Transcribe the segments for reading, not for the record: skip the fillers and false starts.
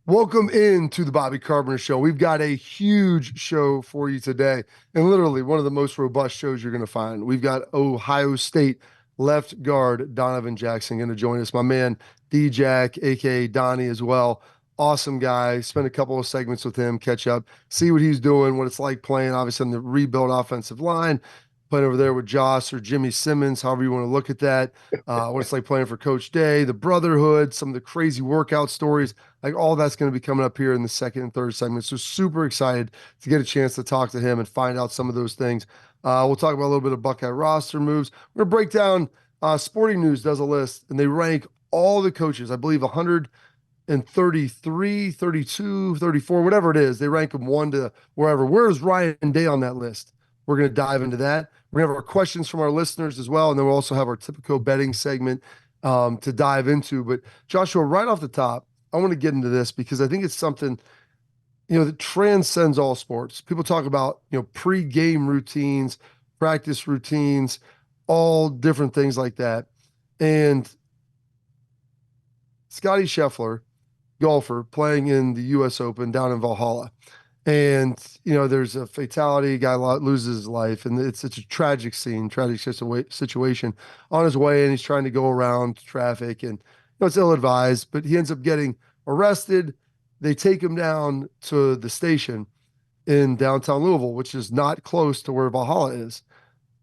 Welcome into the Bobby Carpenter Show. We've got a huge show for you today, and literally one of the most robust shows you're going to find. We've got Ohio State left guard Donovan Jackson going to join us. My man D-Jack, aka Donnie, as well. Awesome guy. Spent a couple of segments with him, catch up, see what he's doing, what it's like playing, obviously, on the rebuild offensive line, playing over there with Josh or Jimmy Simmons, however you want to look at that. What it's like playing for Coach Day, the brotherhood, some of the crazy workout stories. Like all that's going to be coming up here in the second and third segment. So super excited to get a chance to talk to him and find out some of those things. We'll talk about a little bit of Buckeye roster moves. We're going to break down Sporting News does a list and they rank all the coaches, I believe 133, 32, 34, whatever it is. They rank them one to wherever. Where's Ryan Day on that list? We're going to dive into that. We're going to have our questions from our listeners as well. And then we'll also have our typical betting segment to dive into. But Joshua, right off the top, I want to get into this because I think it's something, that transcends all sports. People talk about, pre-game routines, practice routines, all different things like that. And Scotty Scheffler, golfer, playing in the U.S. Open down in Valhalla. And, there's a fatality, a guy loses his life, and it's a tragic scene, tragic situation on his way, and he's trying to go around traffic, and it's ill-advised, but he ends up getting arrested. They take him down to the station in downtown Louisville, which is not close to where Valhalla is.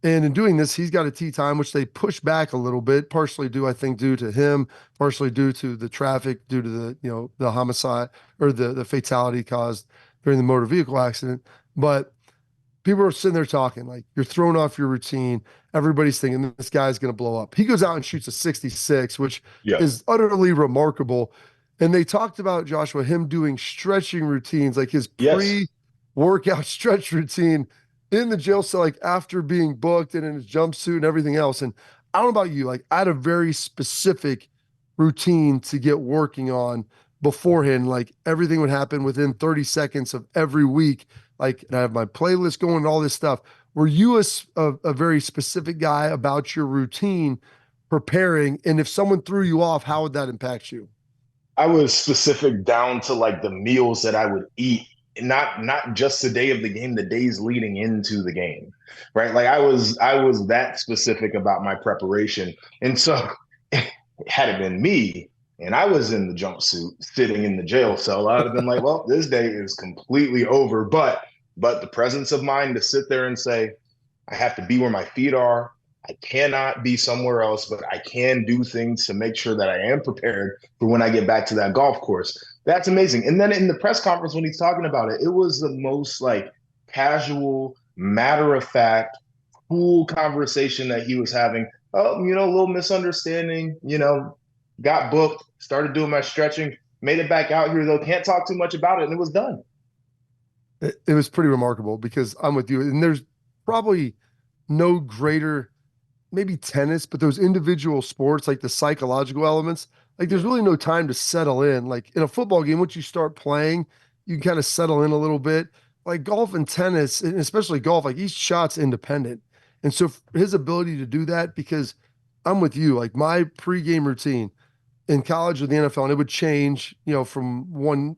And in doing this, he's got a tee time, which they push back a little bit, partially due to him, partially due to the traffic, due to the homicide or the fatality caused during the motor vehicle accident. But people are sitting there talking like you're throwing off your routine. Everybody's thinking this guy's going to blow up. He goes out and shoots a 66, which is utterly remarkable. And they talked about, Joshua, him doing stretching routines, like his pre-workout stretch routine in the jail cell, like after being booked and in his jumpsuit and everything else. And I don't know about you, like I had a very specific routine to get working on beforehand. Like everything would happen within 30 seconds of every week. Like, and I have my playlist going and all this stuff. Were you a very specific guy about your routine preparing? And if someone threw you off, how would that impact you? I was specific down to like the meals that I would eat, not just the day of the game, the days leading into the game, right? Like I was that specific about my preparation. And so had it been me and I was in the jumpsuit sitting in the jail cell, I'd have been like, well, this day is completely over. But the presence of mind to sit there and say, I have to be where my feet are. I cannot be somewhere else, but I can do things to make sure that I am prepared for when I get back to that golf course. That's amazing. And then in the press conference, when he's talking about it, it was the most like casual, matter of fact, cool conversation that he was having. Oh, a little misunderstanding, got booked, started doing my stretching, made it back out here though. Can't talk too much about it. And it was done. It was pretty remarkable because I'm with you. And there's probably no greater, maybe tennis, but those individual sports, like the psychological elements, like there's really no time to settle in. Like in a football game, once you start playing, you can kind of settle in a little bit. Like golf and tennis, and especially golf, like each shot's independent. And so his ability to do that, because I'm with you, like my pregame routine in college or the NFL, and it would change, from one,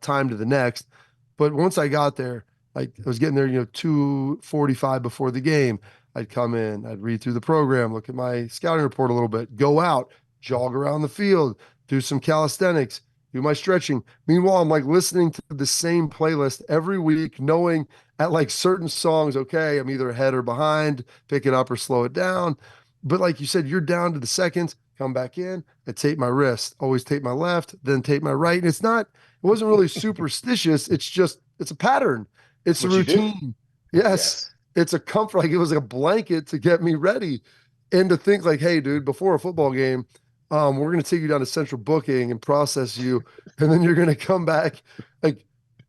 time to the next. But once I got there, like I was getting there, 2:45 before the game. I'd come in, I'd read through the program, look at my scouting report a little bit, go out, jog around the field, do some calisthenics, do my stretching. Meanwhile, I'm like listening to the same playlist every week, knowing at like certain songs, okay, I'm either ahead or behind, pick it up or slow it down. But like you said, you're down to the seconds, come back in, I tape my wrist, always tape my left, then tape my right. And it wasn't really superstitious. It's a pattern. It's a What you do. routine. Yes. Yes. It's a comfort. Like it was like a blanket to get me ready. And to think like, hey, dude, before a football game, we're going to take you down to central booking and process you. And then you're going to come back like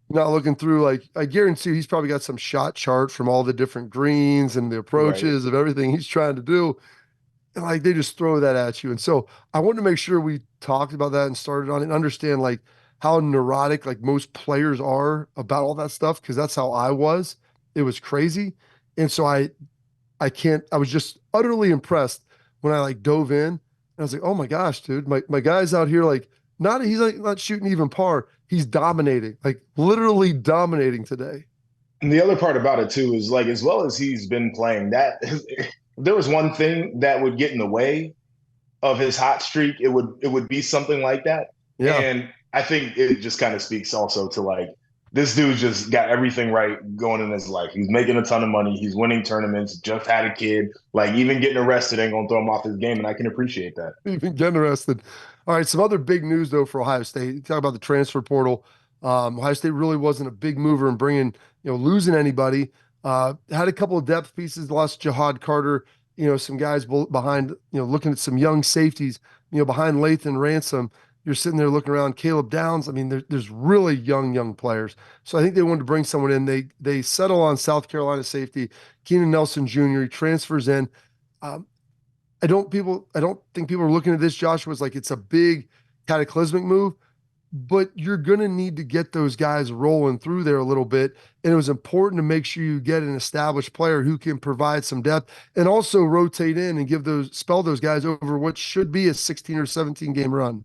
not looking through, like I guarantee he's probably got some shot chart from all the different greens and the Right. approaches of everything he's trying to do. And like they just throw that at you. And so I wanted to make sure we talked about that and started on it and understand like how neurotic like most players are about all that stuff, because that's how I was. It was crazy. And so I was just utterly impressed when I like dove in and I was like, oh my gosh, dude, my guy's out here like Not he's like not shooting even par. He's dominating, like literally dominating today. And the other part about it too is like as well as he's been playing that if there was one thing that would get in the way of his hot streak, it would be something like that. Yeah. And I think it just kind of speaks also to like this dude just got everything right going in his life. He's making a ton of money. He's winning tournaments. Just had a kid. Like even getting arrested ain't gonna throw him off his game, and I can appreciate that. Even getting arrested. All right, some other big news though for Ohio State. You talk about the transfer portal. Ohio State really wasn't a big mover in bringing, losing anybody. Had a couple of depth pieces. Lost Jihad Carter. Some guys behind. Looking at some young safeties. Behind Lathan Ransom. You're sitting there looking around. Caleb Downs. I mean, there's really young players. So I think they wanted to bring someone in. They settle on South Carolina safety Keenan Nelson Jr. He transfers in. Um, I don't think people are looking at this, Joshua, as like it's a big cataclysmic move, but you're gonna need to get those guys rolling through there a little bit. And it was important to make sure you get an established player who can provide some depth and also rotate in and spell those guys over what should be a 16 or 17 game run.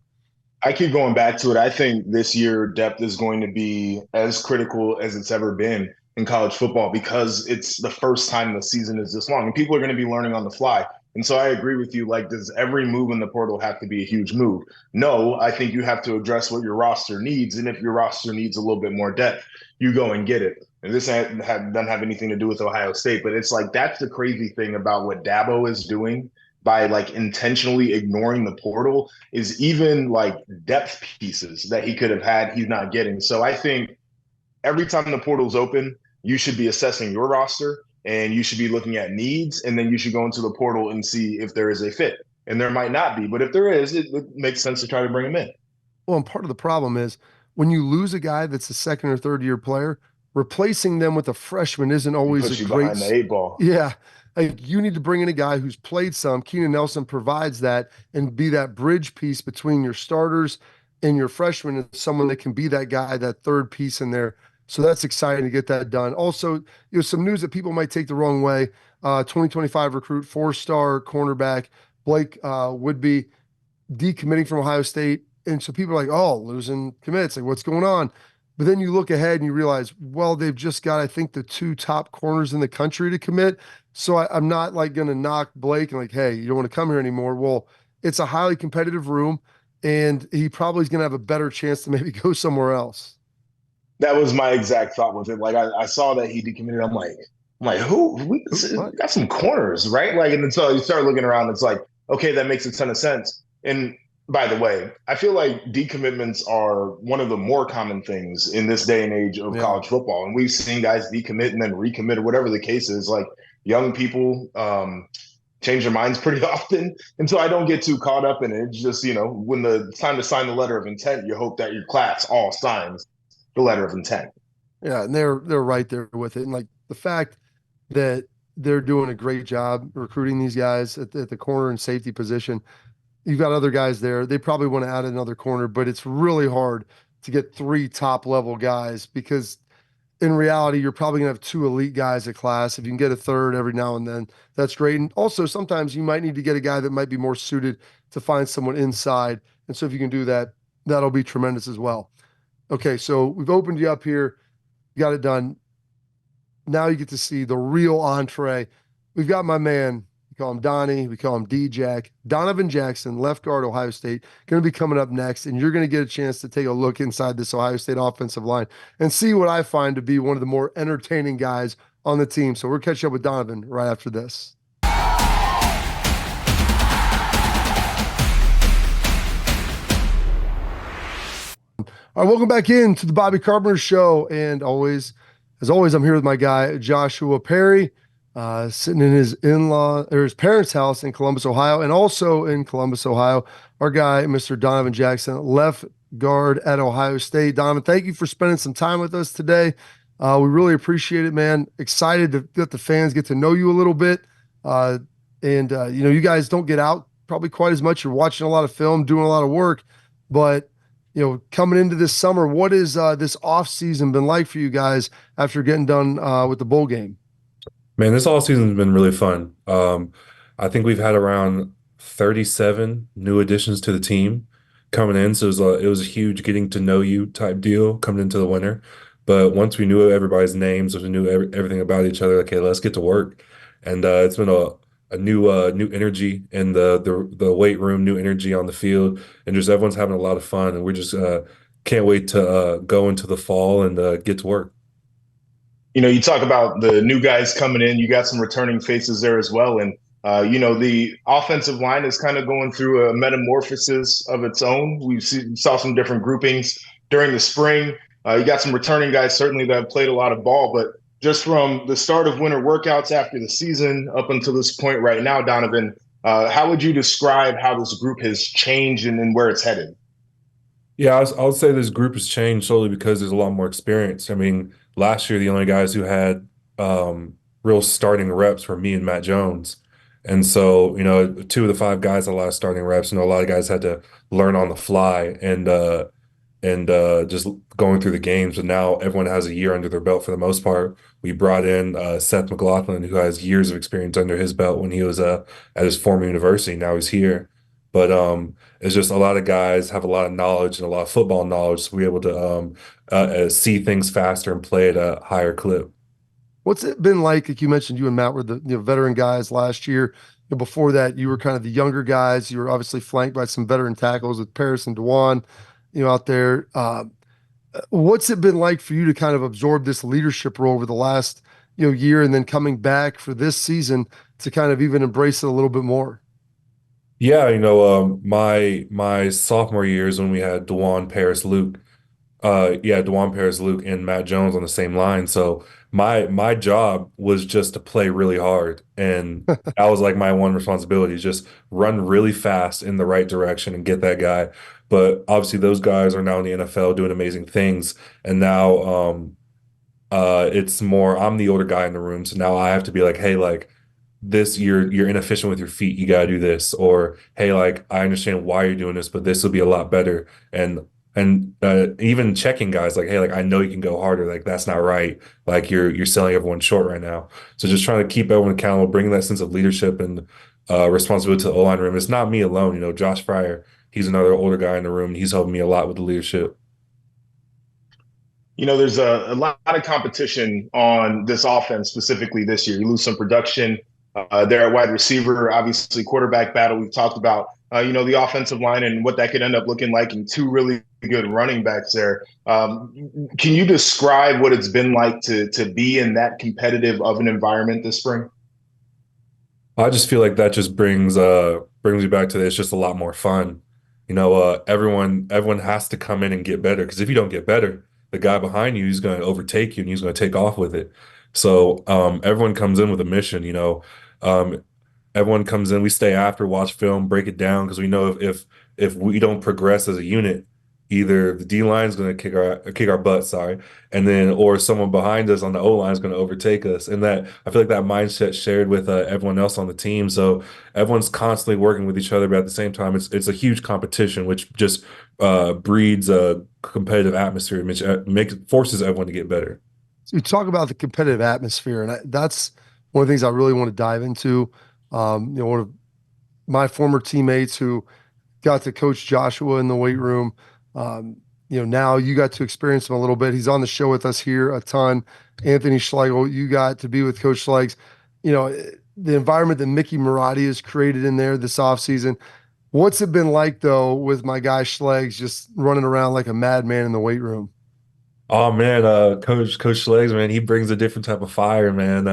I keep going back to it. I think this year depth is going to be as critical as it's ever been in college football because it's the first time the season is this long and people are going to be learning on the fly. And so I agree with you. Like, does every move in the portal have to be a huge move? No, I think you have to address what your roster needs. And if your roster needs a little bit more depth, you go and get it. And this doesn't have anything to do with Ohio State, but it's like that's the crazy thing about what Dabo is doing by like intentionally ignoring the portal is even like depth pieces that he could have had he's not getting. So I think every time the portal's open, you should be assessing your roster and you should be looking at needs, and then you should go into the portal and see if there is a fit. And there might not be, but if there is, it makes sense to try to bring him in. Well, and part of the problem is when you lose a guy that's a second or third year player, replacing them with a freshman isn't It always a puts you behind the eight ball. yeah. Like you need to bring in a guy who's played some. Keenan Nelson provides that and be that bridge piece between your starters and your freshmen and someone that can be that guy, that third piece in there. So that's exciting to get that done. Also, some news that people might take the wrong way. 2025 recruit, four-star cornerback Blake would be decommitting from Ohio State. And so people are like, oh, losing commits. Like, what's going on? But then you look ahead and you realize, well, they've just got, I think, the two top corners in the country to commit. So I'm not like going to knock Blake and like, hey, you don't want to come here anymore. Well, it's a highly competitive room, and he probably is going to have a better chance to maybe go somewhere else. That was my exact thought with it. Like I saw that he decommitted. I'm like, who? We What? got some corners, right? Like, and then so you start looking around. It's like, okay, that makes a ton of sense. And by the way, I feel like decommitments are one of the more common things in this day and age of Yeah. college football. And we've seen guys decommit and then recommit or whatever the case is. Like young people change their minds pretty often. And so I don't get too caught up in it. It's just, when it's time to sign the letter of intent, you hope that your class all signs the letter of intent. Yeah, and they're right there with it. And like the fact that they're doing a great job recruiting these guys at the corner and safety position. You've got other guys there. They probably want to add another corner, but it's really hard to get three top level guys because in reality, you're probably gonna have two elite guys a class. If you can get a third every now and then, that's great. And also sometimes you might need to get a guy that might be more suited to find someone inside. And so if you can do that, that'll be tremendous as well. Okay, so we've opened you up here, you got it done. Now you get to see the real entree. We've got my man, we call him Donnie, we call him D-Jack, Donovan Jackson, left guard, Ohio State, going to be coming up next, and you're going to get a chance to take a look inside this Ohio State offensive line and see what I find to be one of the more entertaining guys on the team. So we're catching up with Donovan right after this. All right, welcome back in to the Bobby Carpenter Show. And as always, I'm here with my guy, Joshua Perry, sitting in his his parents' house in Columbus, Ohio, and also in Columbus, Ohio, our guy, Mr. Donovan Jackson, left guard at Ohio State. Donovan, thank you for spending some time with us today. We really appreciate it, man. Excited to let the fans get to know you a little bit. You guys don't get out probably quite as much. You're watching a lot of film, doing a lot of work, but coming into this summer, what is this off season been like for you guys after getting done with the bowl game? Man, this all season's been really fun. I think we've had around 37 new additions to the team coming in, so it was a huge getting to know you type deal coming into the winter. But once we knew everybody's names, once we knew everything about each other, okay, let's get to work. And it's been a new energy in the weight room, new energy on the field, and just everyone's having a lot of fun, and we're just can't wait to go into the fall and get to work. You talk about the new guys coming in. You got some returning faces there as well, and the offensive line is kind of going through a metamorphosis of its own. Saw some different groupings during the spring. You got some returning guys certainly that have played a lot of ball, but just from the start of winter workouts after the season up until this point right now, Donovan, how would you describe how this group has changed and where it's headed? Yeah, I would say this group has changed solely because there's a lot more experience. I mean, last year the only guys who had real starting reps were me and Matt Jones. And so, two of the five guys that last starting reps, a lot of guys had to learn on the fly and just going through the games. But now everyone has a year under their belt for the most part. We brought in Seth McLaughlin, who has years of experience under his belt when he was at his former university. Now he's here. But it's just a lot of guys have a lot of knowledge and a lot of football knowledge, so we're able to see things faster and play at a higher clip. What's it been like you mentioned, you and Matt were the veteran guys last year. Before that, you were kind of the younger guys. You were obviously flanked by some veteran tackles with Paris and Dewan, out there. What's it been like for you to kind of absorb this leadership role over the last year, and then coming back for this season to kind of even embrace it a little bit more? Yeah, my sophomore years when we had Dewan, Paris, Luke, yeah, Dewan, Paris, Luke, and Matt Jones on the same line. So my job was just to play really hard, and that was like my one responsibility, is just run really fast in the right direction and get that guy. But obviously, those guys are now in the NFL doing amazing things, and now it's more I'm the older guy in the room, so now I have to be like, hey, like this you're inefficient with your feet, you gotta do this, or hey, like I understand why you're doing this, but this will be a lot better. And even checking guys like, hey, like I know you can go harder, like that's not right, like you're selling everyone short right now. So just trying to keep everyone accountable, bringing that sense of leadership and responsibility to the O-line room. It's not me alone, Josh Fryer, he's another older guy in the room, he's helping me a lot with the leadership. There's a lot of competition on this offense specifically this year. You lose some production there at wide receiver, obviously quarterback battle. We've talked about, the offensive line and what that could end up looking like, and two really good running backs there. Can you describe what it's been like to be in that competitive of an environment this spring? I just feel like that just brings me back to it's just a lot more fun. Everyone has to come in and get better, because if you don't get better, the guy behind you is going to overtake you and he's going to take off with it. So everyone comes in with a mission. Um, Everyone comes in, we stay after, watch film, break it down, because we know if we don't progress as a unit, either the D line is going to kick our butt, sorry, and then or someone behind us on the O line is going to overtake us. And that I feel like that mindset shared with everyone else on the team. So everyone's constantly working with each other, but at the same time, it's a huge competition, which just breeds a competitive atmosphere, which makes forces everyone to get better. So you talk about the competitive atmosphere, and that's one of the things I really want to dive into. One of my former teammates who got to coach Joshua in the weight room. Now you got to experience him a little bit. He's on the show with us here a ton. Anthony Schlegel, you got to be with Coach Schlegs. The environment that Mickey Marotti has created in there this offseason. What's it been like, though, with my guy Schlegs just running around like a madman in the weight room? Oh man, Coach Legs, man, he brings a different type of fire, man.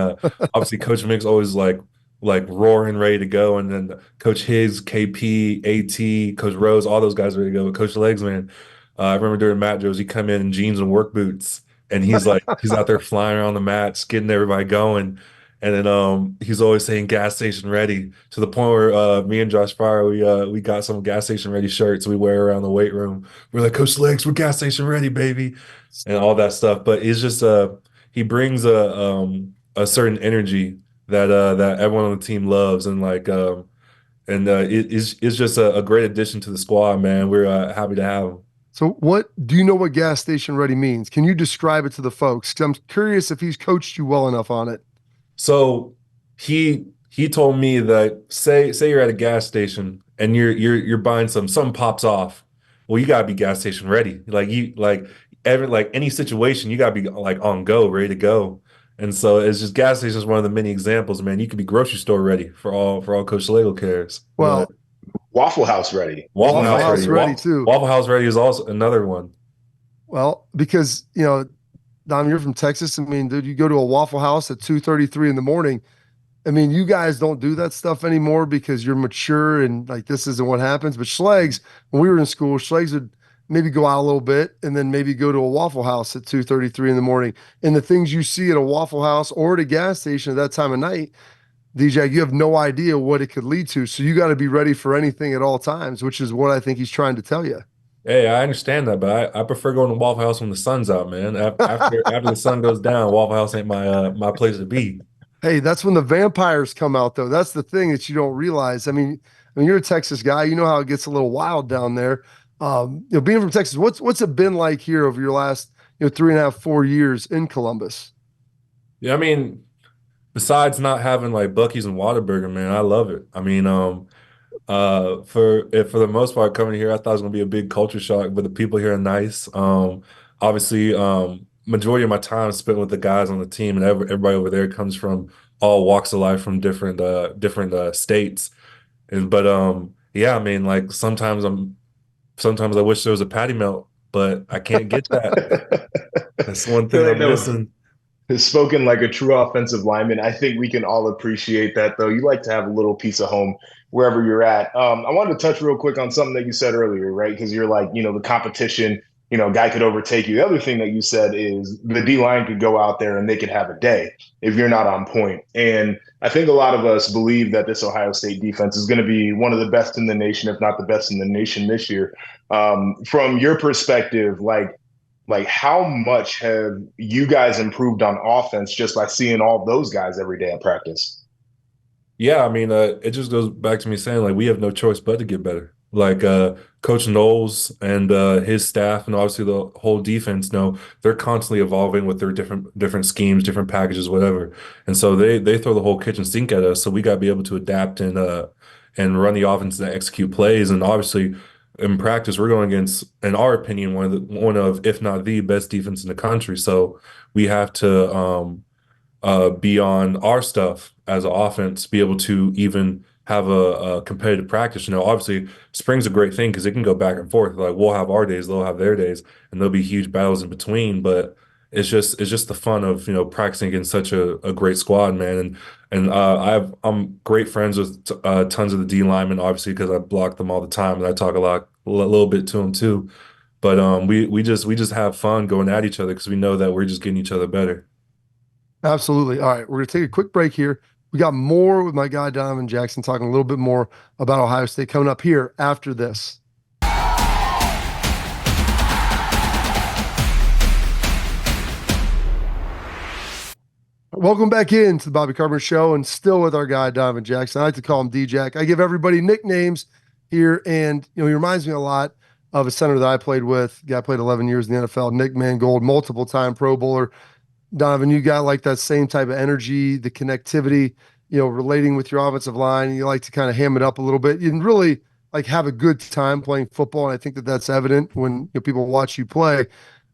Obviously, Coach Mick's always like roaring, ready to go, and then Coach Higgs, KP, AT, Coach Rose, all those guys are ready to go. But Coach Legs, man, I remember during mat drills, he come in jeans and work boots, and he's out there flying around the mats, getting everybody going, and then he's always saying gas station ready, to the point where me and Josh Fryer, we got some gas station ready shirts we wear around the weight room. We're like, Coach Legs, we're gas station ready, baby, and all that stuff. But it's just he brings a certain energy that everyone on the team loves, and it's just a great addition to the squad, man. We're happy to have him. So, what do you know what gas station ready means? Can you describe it to the folks? 'Cause I'm curious if he's coached you well enough on it. So he told me that say you're at a gas station and you're buying something pops off, well, you gotta be gas station ready. Like any situation, you gotta be like on go, ready to go. And so it's just gas station is one of the many examples, man. You could be grocery store ready for all Coach Lego cares. But Well, Waffle House ready. Waffle You Waffle House might House ready. ready too. Waffle House ready is also another one. Well, because Dom, you're from Texas. I mean, dude, you go to a Waffle House at 2:33 in the morning. I mean, you guys don't do that stuff anymore because you're mature and like this isn't what happens. But Schlegs, when we were in school, Schlegs would maybe go out a little bit and then maybe go to a Waffle House at 2:33 in the morning. And the things you see at a Waffle House or at a gas station at that time of night, DJ, you have no idea what it could lead to. So you got to be ready for anything at all times, which is what I think he's trying to tell you. Hey, I understand that, but I prefer going to Waffle House when the sun's out, man. After the sun goes down, Waffle House ain't my place to be. Hey, that's when the vampires come out, though. That's the thing that you don't realize. I mean, you're a Texas guy. You know how it gets a little wild down there. Being from Texas, what's it been like here over your last 3.5, 4 years in Columbus? Yeah, I mean, besides not having like Buc-ee's and Whataburger, man, I love it. I mean, for the most part, coming here, I thought it was gonna be a big culture shock, but the people here are nice. Obviously, majority of my time is spent with the guys on the team, and everybody over there comes from all walks of life from different states. And but yeah, I mean, like sometimes I wish there was a patty melt, but I can't get that. That's one thing feel like I'm no. missing. Has spoken like a true offensive lineman. I think we can all appreciate that, though. You like to have a little piece of home wherever you're at. I wanted to touch real quick on something that you said earlier, right? Because you're like, the competition, guy could overtake you. The other thing that you said is the D line could go out there and they could have a day if you're not on point. And I think a lot of us believe that this Ohio State defense is going to be one of the best in the nation, if not the best in the nation this year. From your perspective, like how much have you guys improved on offense just by seeing all those guys every day at practice? Yeah, I mean, it just goes back to me saying like we have no choice but to get better. Like Coach Knowles and his staff, and obviously the whole defense, they're constantly evolving with their different schemes, different packages, whatever. And so they throw the whole kitchen sink at us. So we got to be able to adapt and run the offense and execute plays. And obviously, in practice, we're going against, in our opinion, one of if not the best defense in the country. So we have to be on our stuff as an offense, be able to even have a competitive practice. Obviously, spring's a great thing because it can go back and forth. Like we'll have our days, they'll have their days, and there'll be huge battles in between. But it's just the fun of practicing against such a great squad, man. And I'm great friends with tons of the D linemen, obviously because I block them all the time and I talk a little bit to them too. But we just have fun going at each other because we know that we're just getting each other better. Absolutely. All right, we're going to take a quick break here. We got more with my guy Donovan Jackson talking a little bit more about Ohio State coming up here after this. Welcome back into the Bobby Carpenter Show, and still with our guy Donovan Jackson. I like to call him D-Jack. I give everybody nicknames here, and he reminds me a lot of a center that I played with. Guy played 11 years in the NFL, Nick Mangold, multiple-time Pro Bowler. Donovan, you got like that same type of energy, the connectivity, relating with your offensive line. You like to kind of ham it up a little bit. You can really like have a good time playing football, and I think that that's evident when people watch you play.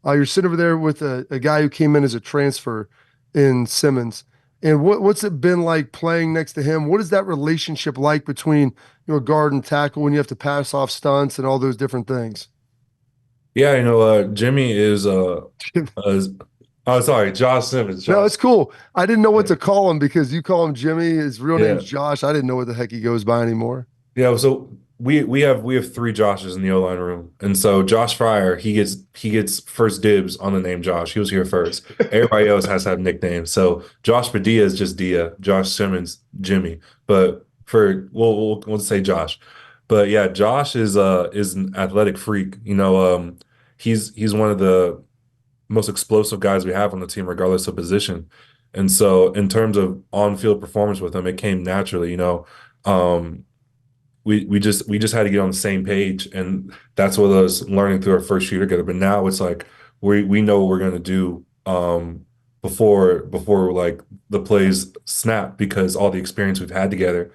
You're sitting over there with a guy who came in as a transfer in Simmons. And what's it been like playing next to him? What is that relationship like between guard and tackle when you have to pass off stunts and all those different things? Yeah, Jimmy is oh, sorry, Josh Simmons. No, Josh. it's cool. I didn't know what Yeah. to call him because you call him Jimmy. His real Yeah. name's Josh. I didn't know what the heck he goes by anymore. Yeah, so we have three Joshes in the O-line room. And so Josh Fryer, he gets first dibs on the name Josh. He was here first. Everybody else has to have nicknames. So Josh Padilla is just Dia, Josh Simmons, Jimmy. But we'll say Josh. But yeah, Josh is an athletic freak. He's one of the most explosive guys we have on the team, regardless of position. And so, in terms of on-field performance with him, it came naturally. Um, we just had to get on the same page, and that's what us learning through our first year together. But now it's like we know what we're gonna do before like the plays snap because all the experience we've had together.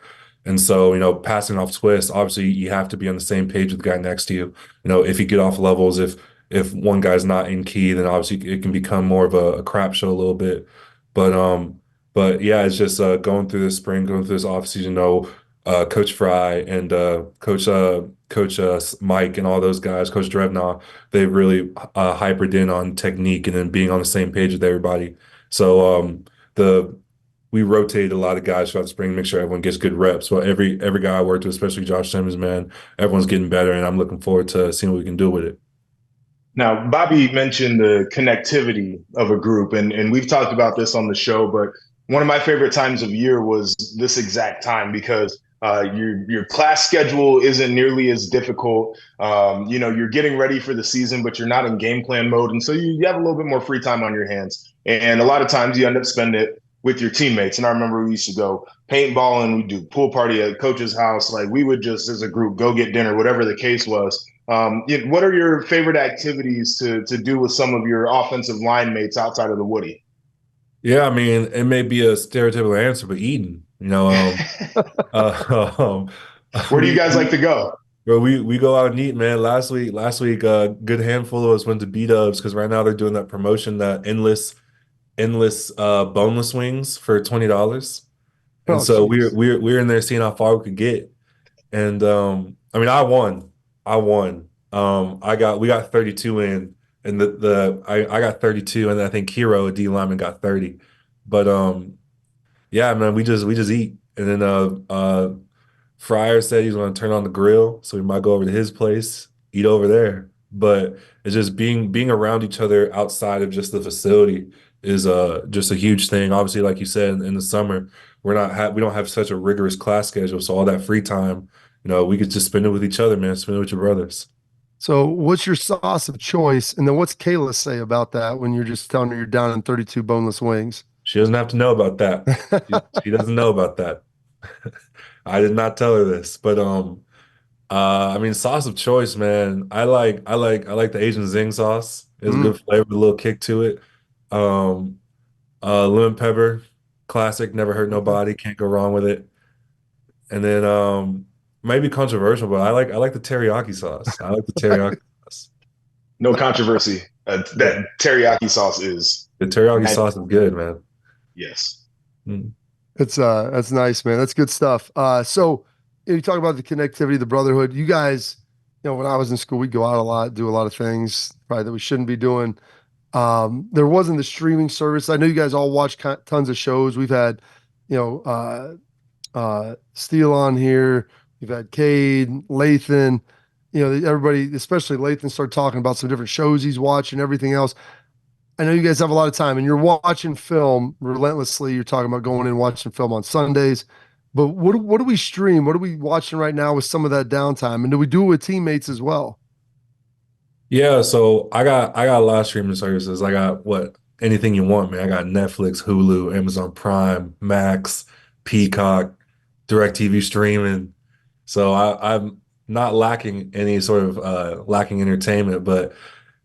And so, passing off twists, obviously you have to be on the same page with the guy next to you. If you get off levels, if one guy's not in key, then obviously it can become more of a crap show a little bit. But yeah, it's just going through this spring, going through this offseason, Coach Fry and Coach Mike and all those guys, Coach Drevna, they really hypered in on technique and then being on the same page with everybody. So the we rotated a lot of guys throughout the spring to make sure everyone gets good reps. Well, every guy I worked with, especially Josh Simmons, man, everyone's getting better, and I'm looking forward to seeing what we can do with it. Now, Bobby mentioned the connectivity of a group, and we've talked about this on the show, but one of my favorite times of year was this exact time because your class schedule isn't nearly as difficult. You're getting ready for the season, but you're not in game plan mode, and so you have a little bit more free time on your hands. And a lot of times you end up spending it with your teammates. And I remember we used to go paintballing, we do pool party at coach's house. Like we would just, as a group, go get dinner, whatever the case was. What are your favorite activities to do with some of your offensive line mates outside of the Woody? Yeah, I mean, it may be a stereotypical answer, but eating, Where do you we, guys like we to go? bro, we go out and eat, man. Last week, good handful of us went to B-Dubs because right now they're doing that promotion, that endless boneless wings for $20. And Oh, so we're jeez. we're we're in there seeing how far we could get. And I mean, I won. I won. We got 32 in, and I got 32, and I think Hero, a D lineman, got 30. But yeah, man, we just eat. And then Fryer said he's gonna turn on the grill, so we might go over to his place, eat over there. But it's just being around each other outside of just the facility is just a huge thing. Obviously, like you said, in the summer, we don't have such a rigorous class schedule, so all that free time, we could just spend it with each other, man. Spend it with your brothers. So, what's your sauce of choice? And then what's Kayla say about that when you're just telling her you're down in 32 boneless wings? She doesn't have to know about that. She doesn't know about that. I did not tell her this, but I mean, sauce of choice, man. I like the Asian zing sauce. It's a Mm, good flavor, a little kick to it. Um, lemon pepper, classic, never hurt okay. nobody, can't go wrong with it. And then maybe controversial, but I like the teriyaki sauce. I like the teriyaki sauce. No controversy. Yeah, That teriyaki sauce is the teriyaki magic. sauce is good, man. Yes. Mm. That's nice, man. That's good stuff. So you talk about the connectivity, the brotherhood. You guys, when I was in school, we'd go out a lot, do a lot of things probably that we shouldn't be doing. There wasn't the streaming service. I know you guys all watch tons of shows. We've had, you know, Steele on here. We've had Cade, Lathan. Everybody, especially Lathan, started talking about some different shows he's watching, everything else. I know you guys have a lot of time and you're watching film relentlessly. You're talking about going in and watching film on Sundays. But what do we stream? What are we watching right now with some of that downtime? And do we do it with teammates as well? Yeah, so I got a lot of streaming services. I got what anything you want, man. I got Netflix, Hulu, Amazon Prime, Max, Peacock, DirecTV streaming. So I'm not lacking any sort of lacking entertainment, but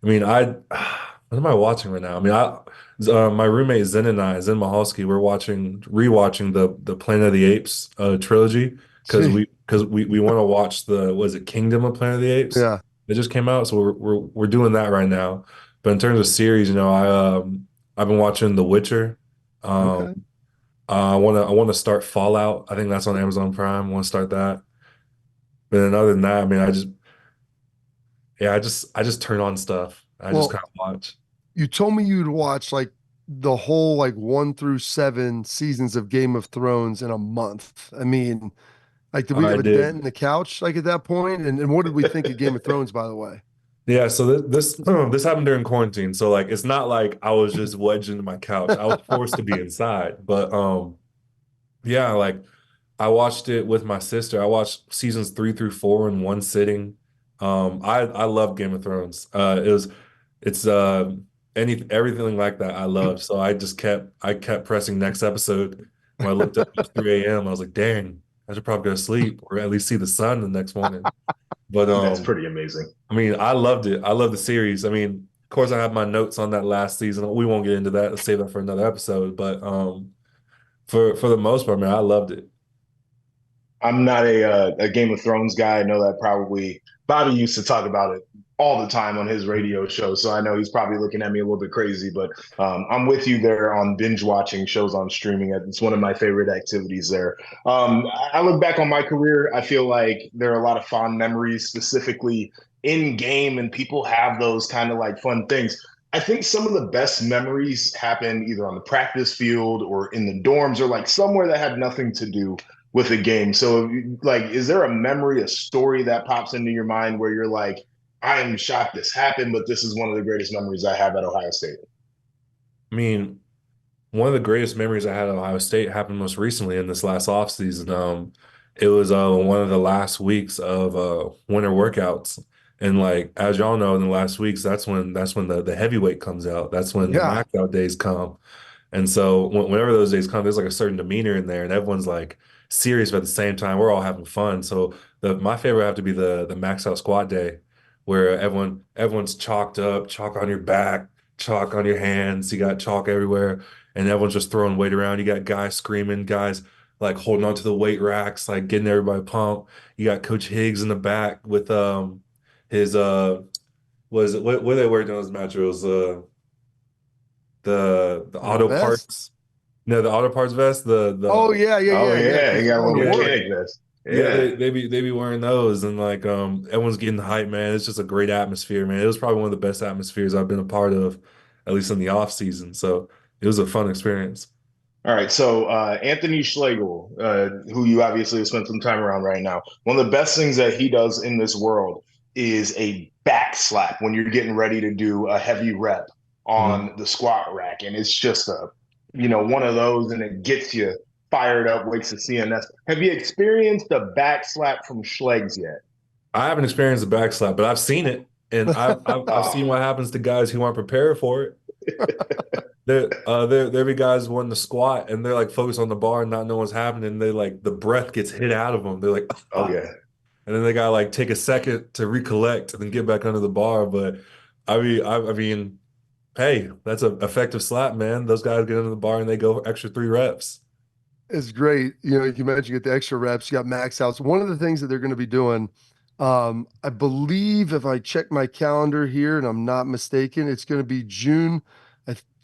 I mean what am I watching right now? I mean my roommate Zen and I, Zen Mahalski, we're rewatching the Planet of the Apes trilogy because See, we want to watch the was it Kingdom of Planet of the Apes? yeah, It just came out, so we're doing that right now. But in terms of series, I've been watching The Witcher. Um, okay. I want to start Fallout. I think that's on Amazon Prime. I want to start that. But then other than that, I mean, I just turn on stuff. I just Well, kind of watch. you told me you'd watch like the whole like 1 through 7 seasons of Game of Thrones in a month. I mean, like, did we I have a dent did. in the couch like at that point? And what did we think of Game of Thrones, by the way? Yeah, so this happened during quarantine. So like it's not like I was just wedged into my couch. I was forced to be inside. But yeah, like I watched it with my sister. I watched seasons 3 through 4 in one sitting. I love Game of Thrones. It's everything like that I love. So I kept pressing next episode. When I looked up, it was 3 a.m. I was like, dang, I should probably go to sleep or at least see the sun the next morning. But That's pretty amazing. I mean, I loved it. I love the series. I mean, of course, I have my notes on that last season. We won't get into that. Let's save that for another episode. But for the most part, man, I loved it. I'm not a Game of Thrones guy. I know that probably Bobby used to talk about it all the time on his radio show, so I know he's probably looking at me a little bit crazy. But I'm with you there on binge watching shows on streaming. It's one of my favorite activities there. I look back on my career. I feel like there are a lot of fond memories, specifically in game, and people have those kind of like fun things. I think some of the best memories happen either on the practice field or in the dorms or like somewhere that had nothing to do with a game. So, like, is there a memory, a story that pops into your mind where you're like, I am shocked this happened, but this is one of the greatest memories I have at Ohio State? I mean, one of the greatest memories I had at Ohio State happened most recently in this last offseason. It was one of the last weeks of winter workouts. And like as y'all know, in the last weeks, that's when the heavyweight comes out. That's when the Yeah. max out days come. And so whenever those days come, there's like a certain demeanor in there, and everyone's like serious, but at the same time, we're all having fun. So my favorite have to be the max out squat day, where everyone's chalked up, chalk on your back, chalk on your hands. You got chalk everywhere, and everyone's just throwing weight around. You got guys screaming, guys like holding on to the weight racks, like getting everybody pumped. You got Coach Higgs in the back with his was it what they wearing those match drills? The The auto best. parts. No, the auto parts vest, Oh the yeah, yeah, Oh yeah, yeah. yeah, Because you you're got a going little to yeah, work. mechanic vest. yeah, Yeah. they be wearing those, and like everyone's getting hype, man. It's just a great atmosphere, man. It was probably one of the best atmospheres I've been a part of, at least in the off season. So it was a fun experience. All right, so Anthony Schlegel, who you obviously have spent some time around right now, one of the best things that he does in this world is a back slap when you're getting ready to do a heavy rep Mhm. on the squat rack, and it's just one of those, and it gets you fired up, wakes the CNS. Have you experienced a back slap from Schlegs yet? I haven't experienced the backslap, but I've seen it, and I've Oh, seen what happens to guys who aren't prepared for it. There be guys wanting to squat and they're like focused on the bar and not know what's happening. They like the breath gets hit out of them. They're like, oh yeah. and then they gotta like take a second to recollect and then get back under the bar. But I mean, hey, that's an effective slap, man. Those guys get under the bar and they go extra 3 reps. It's great. You know, you mentioned you get the extra reps, you got max outs. One of the things that they're going to be doing, I believe if I check my calendar here and I'm not mistaken, it's going to be June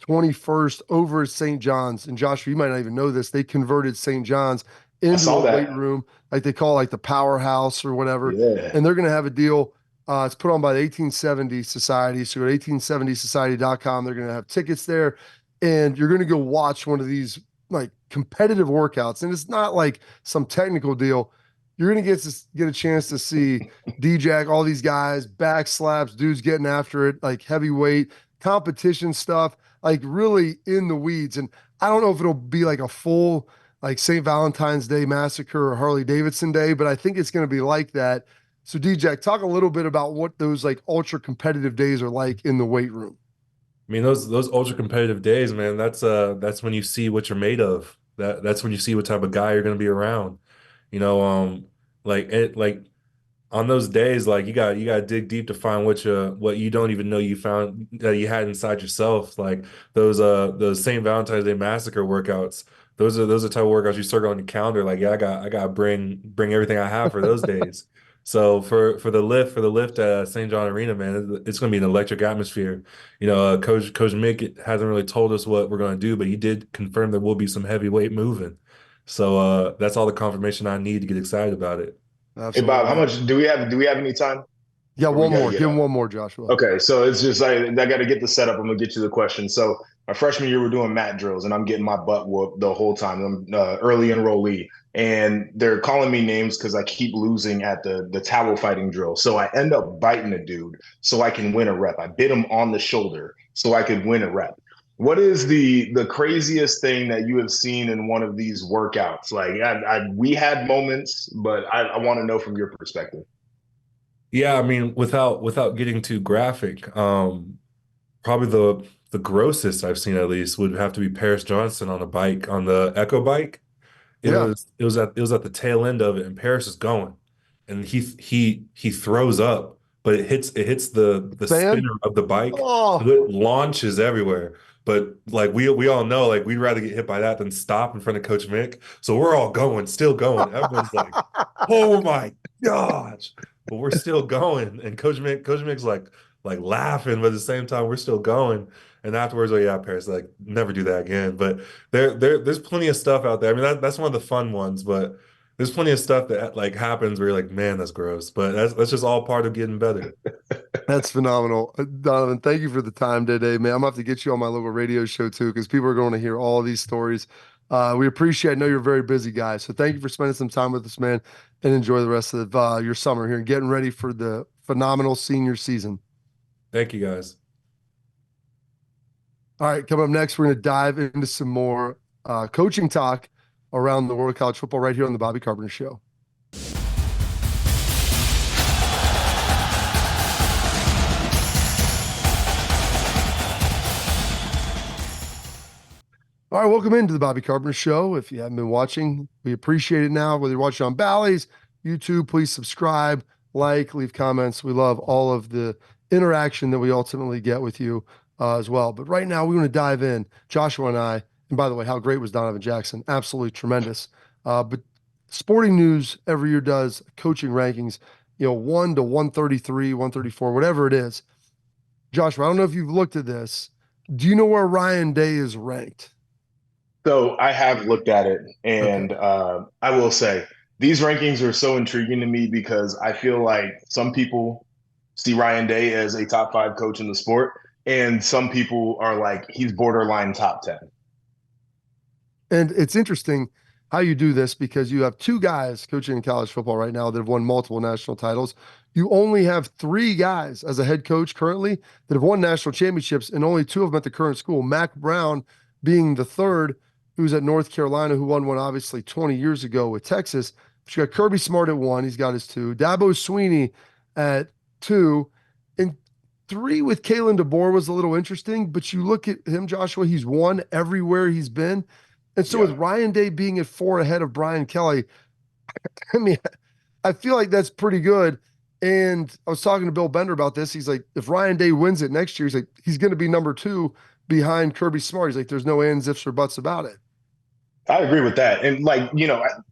21st over at St. John's. And Joshua, you might not even know this. They converted St. John's I into saw a weight that. room, like they call like the powerhouse or whatever. Yeah. And they're going to have a deal. It's put on by the 1870 Society. So go to 1870society.com. They're going to have tickets there. And you're going to go watch one of these like competitive workouts, and it's not like some technical deal. You're gonna get a chance to see D-Jack, all these guys, back slaps, dudes getting after it, like heavyweight competition stuff, like really in the weeds. And I don't know if it'll be like a full like St. Valentine's Day massacre or Harley Davidson Day, but I think it's gonna be like that. So D-Jack, talk a little bit about what those like ultra competitive days are like in the weight room. I mean, those ultra competitive days, man, that's when you see what you're made of. That's when you see what type of guy you're gonna be around. You know, like on those days, like you got to dig deep to find what you don't even know you found that you had inside yourself. Like those St. Valentine's Day Massacre workouts. Those are type of workouts you circle on your calendar. Like, yeah, I got to bring everything I have for those days. So for the lift at St. John Arena, man, it's going to be an electric atmosphere. You know, Coach Mick hasn't really told us what we're going to do, but he did confirm there will be some heavyweight moving. So that's all the confirmation I need to get excited about it. Hey Bob, how Absolutely. much do we have any time? Yeah, Or we one got to more. get Give him out? one more, Joshua. Okay, so it's just I got to get the setup. I'm gonna get you the question. So my freshman year, we're doing mat drills, and I'm getting my butt whooped the whole time. I'm early enrollee, and they're calling me names because I keep losing at the towel fighting drill. So I end up biting a dude so I can win a rep. I bit him on the shoulder so I could win a rep. What is the craziest thing that you have seen in one of these workouts? Like we had moments, but I want to know from your perspective. Yeah, I mean, without getting too graphic, probably the grossest I've seen at least would have to be Paris Johnson on a bike on the Echo bike. Yeah. It was at the tail end of it, and Paris is going, and he throws up, but it hits the Fan. spinner of the bike, so Oh, it launches everywhere. But like we all know, like we'd rather get hit by that than stop in front of Coach Mick. So we're all going, still going. Everyone's like, "Oh my gosh!" But we're still going. And Coach Mick's like laughing, but at the same time, we're still going. And afterwards, oh yeah, Paris, like never do that again. But there's plenty of stuff out there. I mean, that's one of the fun ones, but there's plenty of stuff that like happens where you're like, man, that's gross. But that's just all part of getting better. That's phenomenal. Donovan, thank you for the time today, man. I'm gonna have to get you on my local radio show too, because people are going to hear all these stories. We appreciate, I know you're a very busy guy. So thank you for spending some time with us, man, and enjoy the rest of your summer here and getting ready for the phenomenal senior season. Thank you guys. All right, coming up next, we're going to dive into some more coaching talk around the world of college football right here on the Bobby Carpenter Show. All right, welcome into the Bobby Carpenter Show. If you haven't been watching, we appreciate it now. Whether you're watching on Bally's, YouTube, please subscribe, like, leave comments. We love all of the interaction that we ultimately get with you as well. But right now, we want to dive in, Joshua and I. And by the way, how great was Donovan Jackson? Absolutely tremendous. But Sporting News every year does coaching rankings, 1 to 133, 134, whatever it is. Joshua, I don't know if you've looked at this. Do you know where Ryan Day is ranked? So I have looked at it, and Okay. I will say these rankings are so intriguing to me because I feel like some people see Ryan Day as a top 5 coach in the sport, and some people are like he's borderline top 10. And it's interesting how you do this because you have 2 guys coaching in college football right now that have won multiple national titles. You only have 3 guys as a head coach currently that have won national championships, and only 2 of them at the current school. Mac Brown being the third, who's at North Carolina, who won one obviously 20 years ago with Texas. But you got Kirby Smart at 1. He's got his 2. Dabo Sweeney at 2. And 3 with Kalen DeBoer was a little interesting, but you look at him, Joshua, he's won everywhere he's been. And so with Ryan Day being at 4 ahead of Brian Kelly, I mean, I feel like that's pretty good. And I was talking to Bill Bender about this. He's like, if Ryan Day wins it next year, he's like, he's going to be number 2 behind Kirby Smart. He's like, there's no ands, ifs, or buts about it. I agree with that. And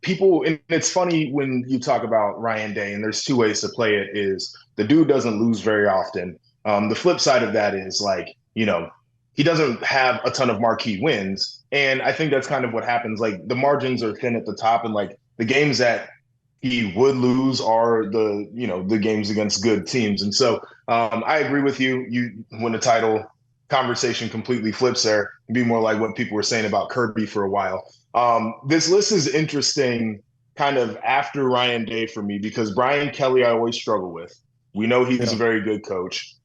people, and it's funny when you talk about Ryan Day, and there's 2 ways to play it is the dude doesn't lose very often. The flip side of that is he doesn't have a ton of marquee wins. And I think that's kind of what happens. Like the margins are thin at the top, and like the games that he would lose are the games against good teams. And so I agree with you. You when the title conversation completely flips there, it'd be more like what people were saying about Kirby for a while. This list is interesting kind of after Ryan Day for me because Brian Kelly I always struggle with. We know he's a very good coach.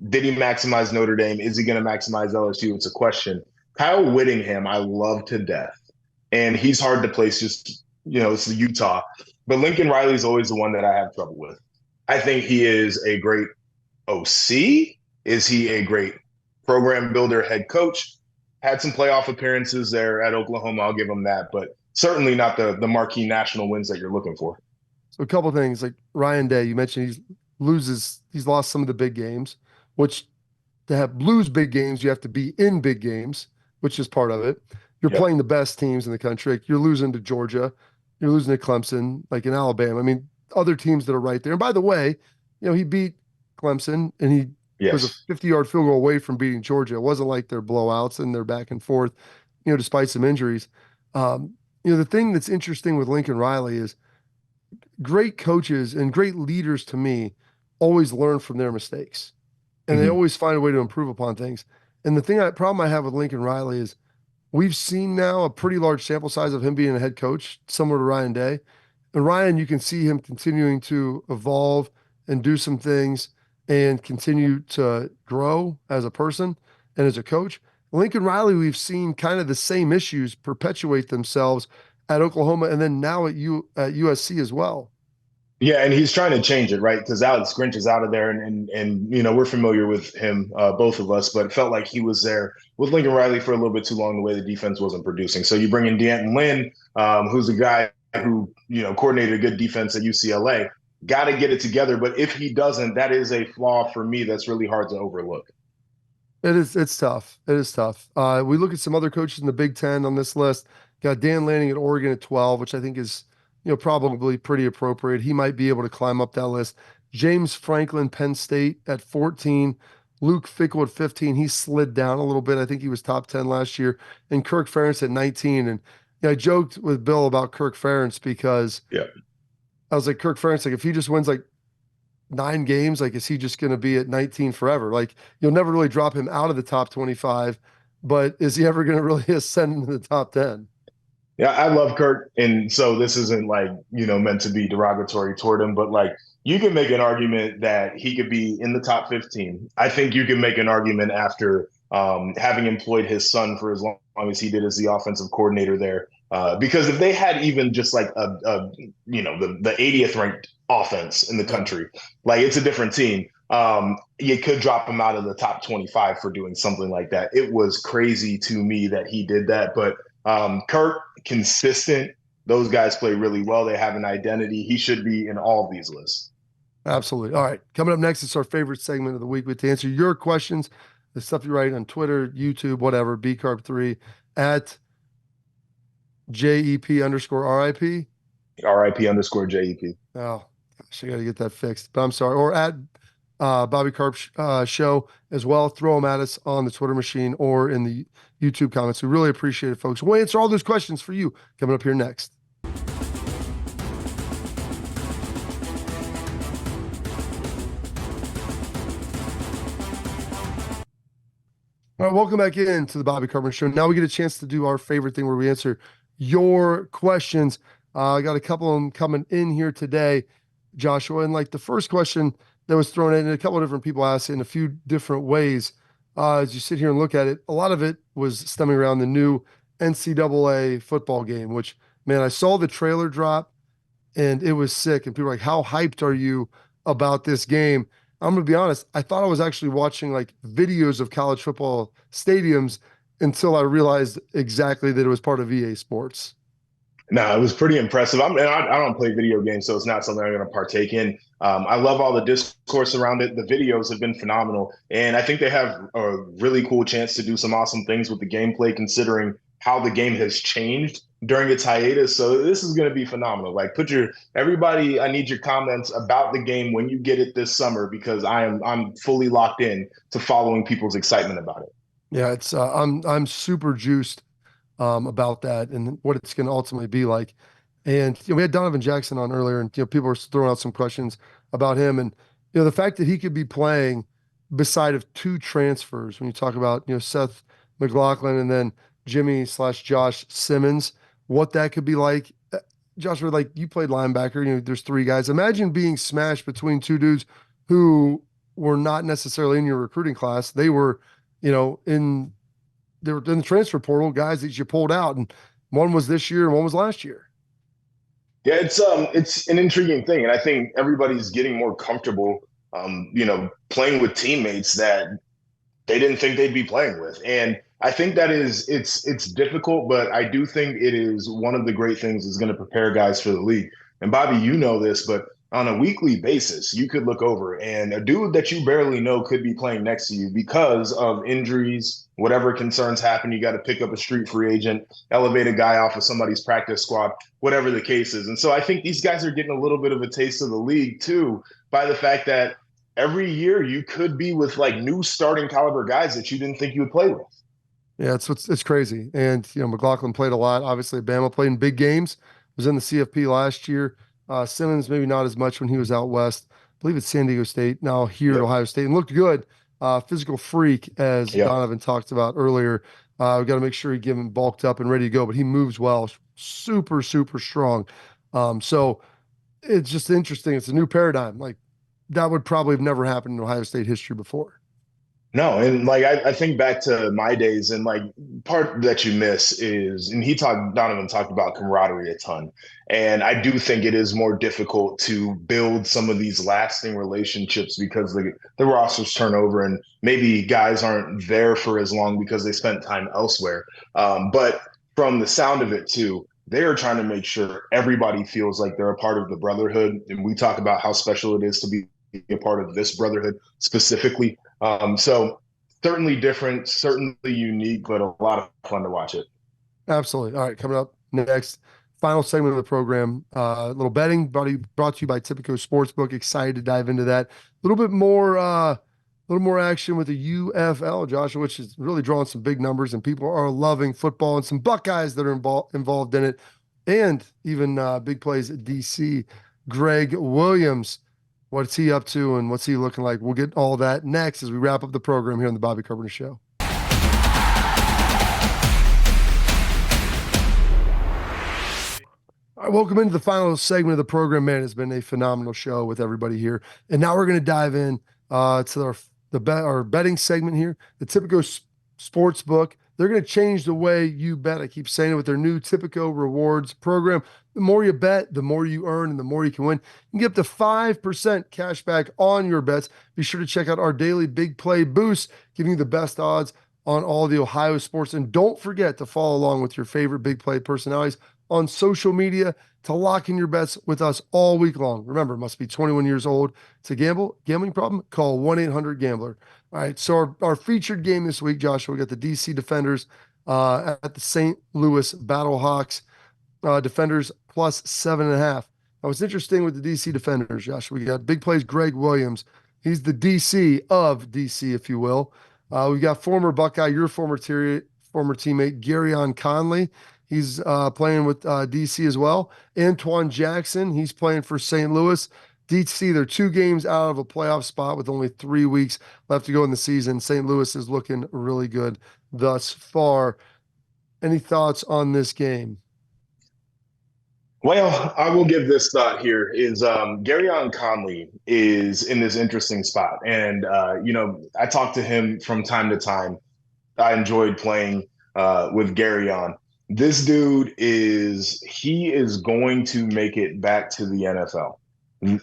Did he maximize Notre Dame? Is he going to maximize LSU? It's a question. Kyle Whittingham, I love to death. And he's hard to place just, it's Utah. But Lincoln Riley is always the one that I have trouble with. I think he is a great OC. Is he a great program builder, head coach? Had some playoff appearances there at Oklahoma. I'll give him that. But certainly not the marquee national wins that you're looking for. So a couple of things, like Ryan Day, you mentioned he's lost some of the big games, which to lose big games, you have to be in big games, which is part of it. You're playing the best teams in the country. Like you're losing to Georgia, you're losing to Clemson, like in Alabama. I mean, other teams that are right there. And by the way, he beat Clemson and he was a 50-yard field goal away from beating Georgia. It wasn't like they're blowouts and they're back and forth, despite some injuries. The thing that's interesting with Lincoln Riley is great coaches and great leaders to me always learn from their mistakes. And they always find a way to improve upon things. And the problem I have with Lincoln Riley is we've seen now a pretty large sample size of him being a head coach, similar to Ryan Day. And Ryan, you can see him continuing to evolve and do some things and continue to grow as a person and as a coach. Lincoln Riley, we've seen kind of the same issues perpetuate themselves at Oklahoma and then now at USC as well. Yeah, and he's trying to change it, right? Because Alex Grinch is out of there, and we're familiar with him, both of us, but it felt like he was there with Lincoln Riley for a little bit too long, the way the defense wasn't producing. So you bring in D'Anton Lynn, who's a guy who, coordinated a good defense at UCLA, got to get it together. But if he doesn't, that is a flaw for me that's really hard to overlook. It is. It's tough. It is tough. We look at some other coaches in the Big Ten on this list. Got Dan Lanning at Oregon at 12, which I think is, probably pretty appropriate. He might be able to climb up that list. James Franklin, Penn State at 14. Luke Fickell at 15. He slid down a little bit. I think he was top 10 last year. And Kirk Ferentz at 19. And I joked with Bill about Kirk Ferentz because Yeah. I was like, Kirk Ferentz, like if he just wins like 9 games, like is he just going to be at 19 forever? Like you'll never really drop him out of the top 25, but is he ever going to really ascend into the top 10? Yeah, I love Kirk, and so this isn't like, meant to be derogatory toward him, but like you can make an argument that he could be in the top 15. I think you can make an argument after having employed his son for as long as he did as the offensive coordinator there. Because if they had even just like the 80th ranked offense in the country, like it's a different team. You could drop him out of the top 25 for doing something like that. It was crazy to me that he did that, but Kirk, consistent. Those guys play really well. They have an identity. He should be in all of these lists. Absolutely. All right. Coming up next is our favorite segment of the week. We to answer your questions, the stuff you write on Twitter, YouTube, whatever, bcarp3 at JEP_RIP. RIP_JEP. Oh, gosh, I got to get that fixed. But I'm sorry. Or at Bobby Carp show as well. Throw them at us on the Twitter machine or in the YouTube comments. We really appreciate it, folks. We'll answer all those questions for you coming up here next. All right, welcome back into the Bobby Carpenter Show. Now we get a chance to do our favorite thing where we answer your questions. I got a couple of them coming in here today, Joshua. And like the first question that was thrown in, and a couple of different people asked it in a few different ways. As you sit here and look at it, a lot of it was stemming around the new NCAA football game, which, man, I saw the trailer drop and it was sick. And people were like, how hyped are you about this game? I'm going to be honest. I thought I was actually watching like videos of college football stadiums until I realized exactly that it was part of EA Sports. No, it was pretty impressive. I don't play video games, so it's not something I'm going to partake in. I love all the discourse around it. The videos have been phenomenal, and I think they have a really cool chance to do some awesome things with the gameplay, considering how the game has changed during its hiatus. So this is going to be phenomenal. Like, everybody. I need your comments about the game when you get it this summer, because I'm fully locked in to following people's excitement about it. Yeah, it's I'm super juiced about that and what it's going to ultimately be like. And we had Donovan Jackson on earlier, and people were throwing out some questions about him, and the fact that he could be playing beside of two transfers. When you talk about Seth McLaughlin and then Jimmy/Josh Simmons, what that could be like. Joshua, like you played linebacker, there's three guys. Imagine being smashed between two dudes who were not necessarily in your recruiting class. They were, in the transfer portal, guys that you pulled out, and one was this year and one was last year. Yeah, it's an intriguing thing, and I think everybody's getting more comfortable, playing with teammates that they didn't think they'd be playing with. And I think that it's difficult, but I do think it is one of the great things that's going to prepare guys for the league. And Bobby, you know this, but on a weekly basis, you could look over and a dude that you barely know could be playing next to you because of injuries, whatever concerns happen. You got to pick up a street free agent, elevate a guy off of somebody's practice squad, whatever the case is. And so I think these guys are getting a little bit of a taste of the league too, by the fact that every year you could be with like new starting caliber guys that you didn't think you would play with. Yeah, it's crazy. And McLaughlin played a lot. Obviously, Bama played in big games. Was in the CFP last year. Simmons maybe not as much when he was out west. I believe it's San Diego State. Now here at Ohio State, and looked good. Physical freak, as Donovan talked about earlier. We got to make sure he get him bulked up and ready to go. But he moves well. Super strong. So it's just interesting. It's a new paradigm. Like that would probably have never happened in Ohio State history before. No, and like I think back to my days, and like part that you miss is, and Donovan talked about camaraderie a ton, and I do think it is more difficult to build some of these lasting relationships because the rosters turn over, and maybe guys aren't there for as long because they spent time elsewhere. But from the sound of it too, they are trying to make sure everybody feels like they're a part of the brotherhood, and we talk about how special it is to be a part of this brotherhood specifically. So certainly different, certainly unique, but a lot of fun to watch it. Absolutely. All right, coming up next, final segment of the program. A little betting brought to you by Tipico Sportsbook. Excited to dive into that. A little more action with the UFL, Joshua, which is really drawing some big numbers, and people are loving football, and some Buckeyes that are involved in it, and even big plays at DC. Greg Williams, what's he up to, and what's he looking like? We'll get all that next as we wrap up the program here on the Bobby Carpenter Show. All right, welcome into the final segment of the program. Man, it's been a phenomenal show with everybody here. And now we're going to dive in to our betting segment here, the Tipico Sports Book. They're going to change the way you bet. I keep saying it with their new Tipico Rewards program. The more you bet, the more you earn, and the more you can win. You can get up to 5% cash back on your bets. Be sure to check out our daily big play boost, giving you the best odds on all the Ohio sports. And don't forget to follow along with your favorite big play personalities on social media to lock in your bets with us all week long. Remember, must be 21 years old to gamble. Gambling problem? Call 1-800-GAMBLER. All right, so our featured game this week, Joshua, we got the DC Defenders at the St. Louis Battlehawks. Defenders plus 7.5. Now, what's interesting with the DC Defenders, Joshua, we got big plays Greg Williams. He's the DC of DC, if you will. We've got former Buckeye, your former teammate, Garyon Conley. He's playing with DC as well. Antoine Jackson, he's playing for St. Louis. DC, they're 2 games out of a playoff spot with only 3 weeks left to go in the season. St. Louis is looking really good thus far. Any thoughts on this game? Well, I will give this thought here is Garyon Conley is in this interesting spot. And, I talk to him from time to time. I enjoyed playing with Garyon. This dude he is going to make it back to the NFL.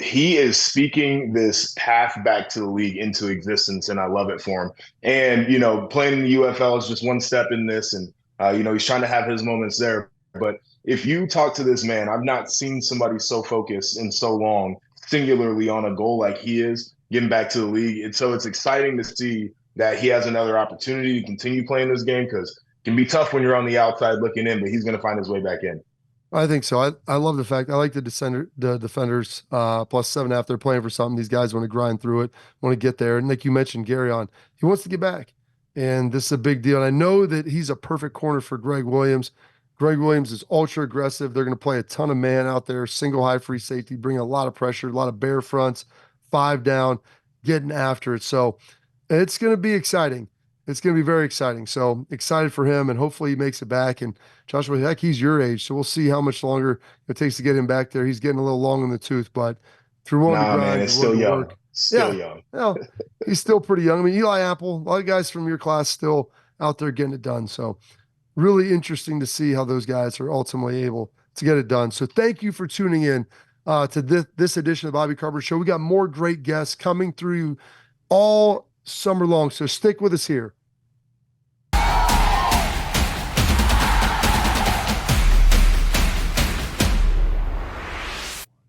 He is speaking this path back to the league into existence, and I love it for him. And, playing in the UFL is just one step in this. And, he's trying to have his moments there. But if you talk to this man, I've not seen somebody so focused and so long, singularly on a goal like he is, getting back to the league. And so it's exciting to see that he has another opportunity to continue playing this game, because it can be tough when you're on the outside looking in, but he's going to find his way back in. I think so. I love the fact I like the Defenders plus 7.5. They're playing for something. These guys want to grind through it, want to get there. And like you mentioned, Garyon, he wants to get back. And this is a big deal. And I know that he's a perfect corner for Greg Williams. Greg Williams is ultra aggressive. They're going to play a ton of man out there, single high free safety, bring a lot of pressure, a lot of bear fronts, 5 down, getting after it. So it's going to be exciting. It's going to be very exciting. So excited for him, and hopefully he makes it back. And Joshua, heck, he's your age, so we'll see how much longer it takes to get him back there. He's getting a little long in the tooth, but if you're willing to grind, man, it's still young. Work, still young. Well, he's still pretty young. I mean, Eli Apple, a lot of guys from your class still out there getting it done. So really interesting to see how those guys are ultimately able to get it done. So thank you for tuning in to this edition of the Bobby Carpenter Show. We got more great guests coming through all summer long. So stick with us here